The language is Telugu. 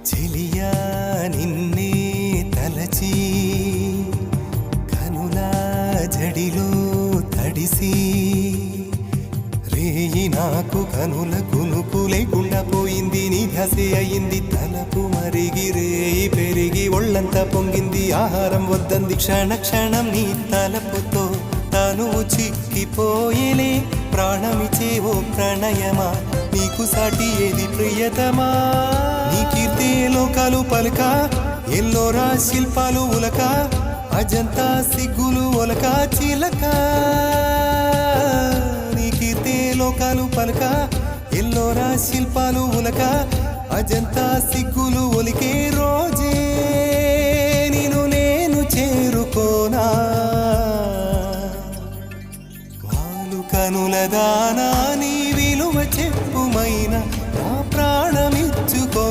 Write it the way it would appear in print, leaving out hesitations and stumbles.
చెలియా నిన్నే తలచి కనులా జడిలో తడిసి రేయి నాకు కనుల కునుకు లేకుండా పోయింది నీ ధ్యాసే అయింది తలపు మరిగి రేయి పెరిగి ఒళ్ళంతా పొంగింది ఆహారం వద్దంది క్షణ క్షణం నీ తలపుతో తనువు చిక్కిపోయేలే ప్రాణమిచే ఓ ప్రణయమా నీకు సాటి ఏది ప్రియతమా నీ కీర్తే లోకాలు పలుక ఎల్లోరా శిల్పాలు ఉలక అజంతా సిగ్గులు ఒలక చిలక నీ కీర్తే లోకాలు పలుక ఎల్లోరా శిల్పాలు ఉలక అజంతా సిగ్గులు ఒలికే రోజే నిన్ను నేను చేరుకోనా వాలు కనుల దానా